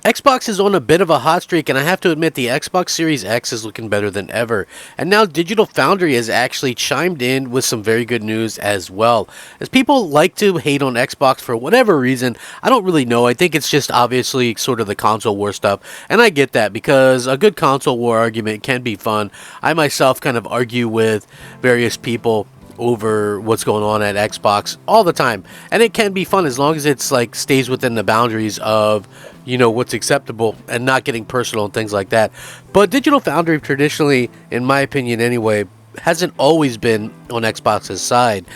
Xbox is on a bit of a hot streak, and I have to admit the Xbox Series X is looking better than ever. And now Digital Foundry has actually chimed in with some very good news as well. As people like to hate on Xbox for whatever reason, I don't really know. I think it's just obviously sort of the console war stuff, and I get that because a good console war argument can be fun. I myself kind of argue with various people over what's going on at Xbox all the time, and it can be fun as long as it's like stays within the boundaries of what's acceptable and not getting personal and things like that. But Digital Foundry traditionally, in my opinion anyway, hasn't always been on Xbox's side.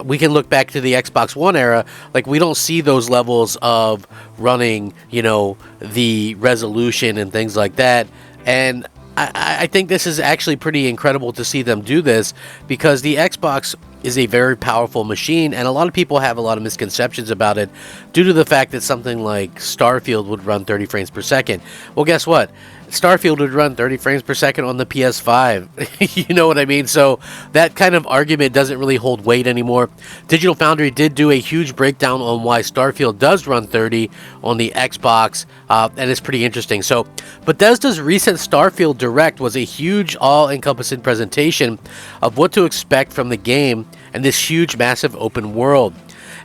We can look back to the Xbox One era. Like, we don't see those levels of running the resolution and things like that. And I think this is actually pretty incredible to see them do this, because the Xbox is a very powerful machine, and a lot of people have a lot of misconceptions about it due to the fact that something like Starfield would run 30 frames per second. Well, guess what? Starfield would run 30 frames per second on the PS5. You know what I mean? So that kind of argument doesn't really hold weight anymore. Digital Foundry did do a huge breakdown on why Starfield does run 30 on the Xbox, and it's pretty interesting. So Bethesda's recent Starfield Direct was a huge, all-encompassing presentation of what to expect from the game and this huge, massive open world.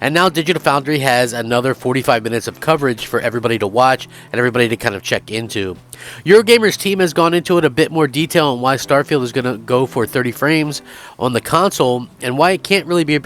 And now Digital Foundry has another 45 minutes of coverage for everybody to watch and everybody to kind of check into. Eurogamer's team has gone into it a bit more detail on why Starfield is going to go for 30 frames on the console and why it can't really be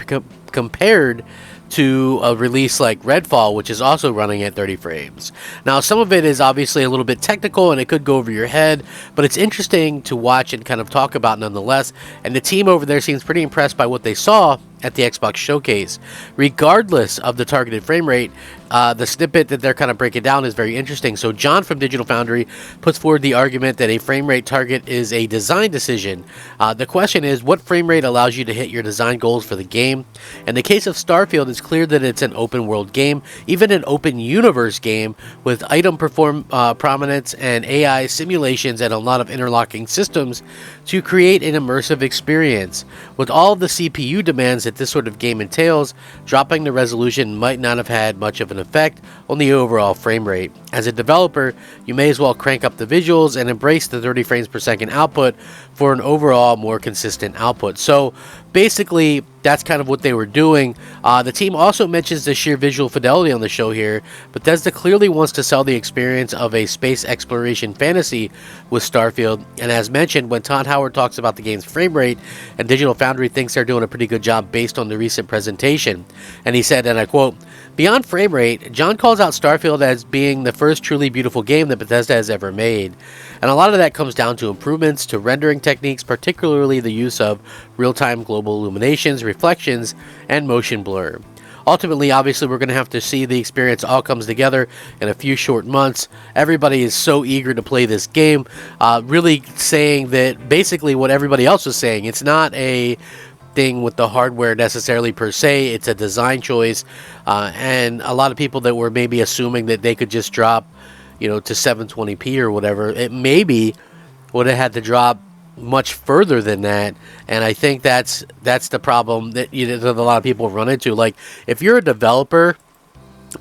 compared to a release like Redfall, which is also running at 30 frames. Now, some of it is obviously a little bit technical and it could go over your head, but it's interesting to watch and kind of talk about nonetheless. And the team over there seems pretty impressed by what they saw at the Xbox showcase. Regardless of the targeted frame rate, the snippet that they're kind of breaking down is very interesting. So John from Digital Foundry puts forward the argument that a frame rate target is a design decision. The question is, what frame rate allows you to hit your design goals for the game? In the case of Starfield, it's clear that it's an open world game, even an open universe game with item prominence and AI simulations and a lot of interlocking systems to create an immersive experience. With all of the CPU demands that this sort of game entails, dropping the resolution might not have had much of an effect on the overall frame rate. As a developer, you may as well crank up the visuals and embrace the 30 frames per second output for an overall more consistent output. So basically, that's kind of what they were doing. The team also mentions the sheer visual fidelity on the show here. Bethesda clearly wants to sell the experience of a space exploration fantasy with Starfield, and as mentioned, when Todd Howard talks about the game's frame rate, and Digital Foundry thinks they're doing a pretty good job based on the recent presentation. And he said, and I quote, "Beyond frame rate, John calls out Starfield as being the first truly beautiful game that Bethesda has ever made. And a lot of that comes down to improvements to rendering techniques, particularly the use of real-time global illuminations, reflections, and motion blur. Ultimately, obviously, we're going to have to see the experience all comes together in a few short months. Everybody is so eager to play this game, really saying that basically what everybody else was saying. It's not a thing with the hardware necessarily per se. It's a design choice, and a lot of people that were maybe assuming that they could just drop to 720p or whatever, it maybe would have had to drop much further than that. And I think that's the problem that that a lot of people run into. Like, if you're a developer,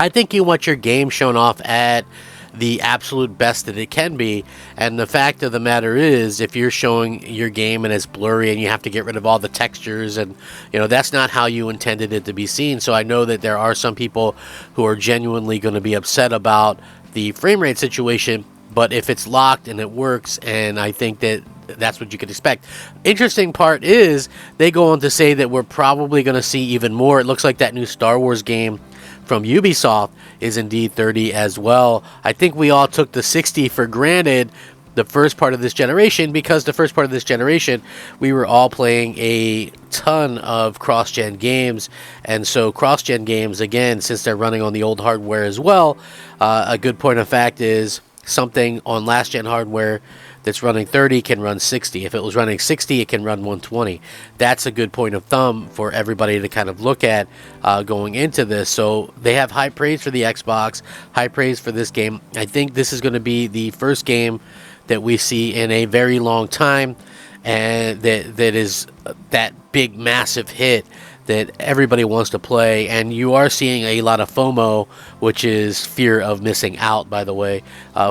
I think you want your game shown off at the absolute best that it can be. And the fact of the matter is, if you're showing your game and it's blurry and you have to get rid of all the textures, and that's not how you intended it to be seen. So I know that there are some people who are genuinely going to be upset about the frame rate situation, but if it's locked and it works, and I think that's what you could expect. Interesting part is they go on to say that we're probably going to see even more. It looks like that new Star Wars game from Ubisoft is indeed 30 as well. I think we all took the 60 for granted the first part of this generation, because the first part of this generation we were all playing a ton of cross-gen games, and so cross-gen games, again, since they're running on the old hardware as well, a good point of fact is something on last-gen hardware that's running 30 can run 60. If it was running 60, it can run 120. That's a good point of thumb for everybody to kind of look at going into this. So they have high praise for the Xbox, high praise for this game. I think this is going to be the first game that we see in a very long time, and that is that big, massive hit that everybody wants to play, and you are seeing a lot of FOMO, which is fear of missing out, by the way,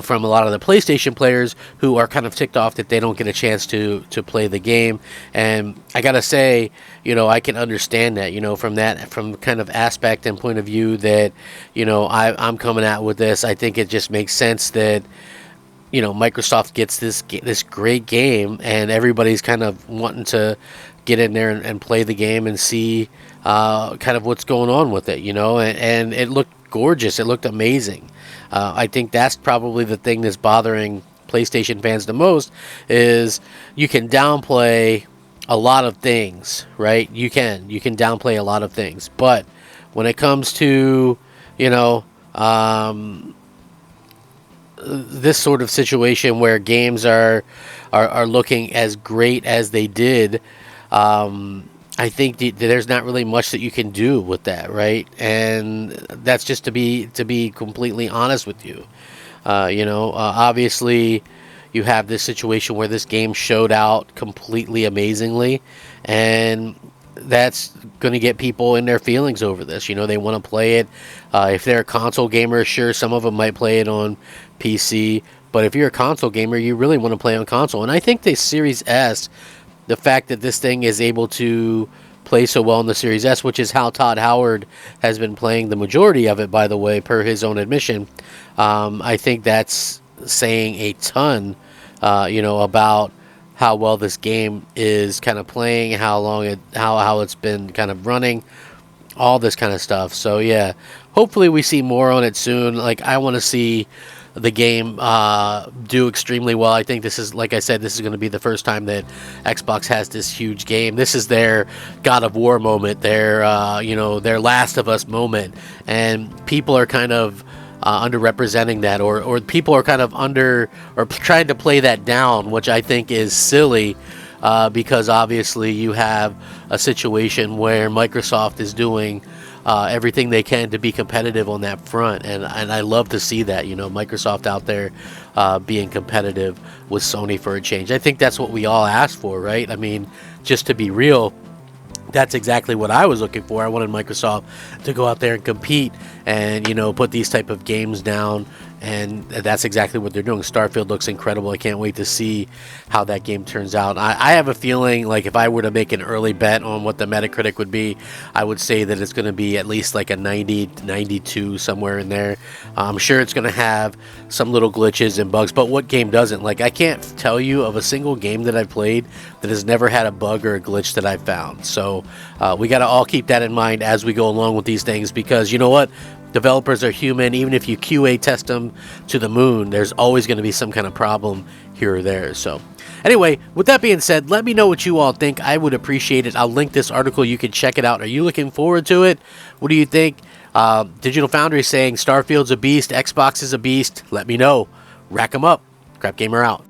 from a lot of the PlayStation players who are kind of ticked off that they don't get a chance to play the game. And I gotta say, I can understand that, from kind of aspect and point of view that, I'm coming out with this. I think it just makes sense that Microsoft gets this great game, and everybody's kind of wanting to get in there and play the game and see kind of what's going on with it, and it looked gorgeous. It looked amazing. I think that's probably the thing that's bothering PlayStation fans the most, is you can downplay a lot of things, right? You can downplay a lot of things, but when it comes to, this sort of situation where games are looking as great as they did, I think there's not really much that you can do with that, right? And that's just to be completely honest with you. Obviously, you have this situation where this game showed out completely amazingly, and that's going to get people in their feelings over this. They want to play it. If they're a console gamer, sure, some of them might play it on PC, but if you're a console gamer, you really want to play on console. And I think the Series S, the fact that this thing is able to play so well in the Series S, which is how Todd Howard has been playing the majority of it, by the way, per his own admission, I think that's saying a ton, about how well this game is kind of playing, how it's been kind of running, all this kind of stuff. So yeah, hopefully we see more on it soon. Like, I want to see the game do extremely well. I think this is, like I said, this is going to be the first time that Xbox has this huge game. This is their God of War moment, their their Last of Us moment, and people are kind of underrepresenting that, or people are kind of trying to play that down, which I think is silly, because obviously you have a situation where Microsoft is doing everything they can to be competitive on that front, and I love to see that, Microsoft out there being competitive with Sony for a change. I think that's what we all asked for, right? I mean, just to be real, that's exactly what I was looking for. I wanted Microsoft to go out there and compete and, put these type of games down, and that's exactly what they're doing. Starfield looks incredible. I can't wait to see how that game turns out. I have a feeling, like, if I were to make an early bet on what the Metacritic would be, I would say that it's going to be at least like a 90, 92, somewhere in there. I'm sure it's going to have some little glitches and bugs, but what game doesn't? Like, I can't tell you of a single game that I've played that has never had a bug or a glitch that I've found. So we got to all keep that in mind as we go along with these things, because you know what? Developers are human. Even if you QA test them to the moon, there's always going to be some kind of problem here or there. So anyway, with that being said, let me know what you all think. I would appreciate it. I'll link this article. You can check it out. Are you looking forward to it? What do you think? Digital Foundry saying Starfield's a beast, Xbox is a beast. Let me know. Rack 'em up. Crap Gamer out.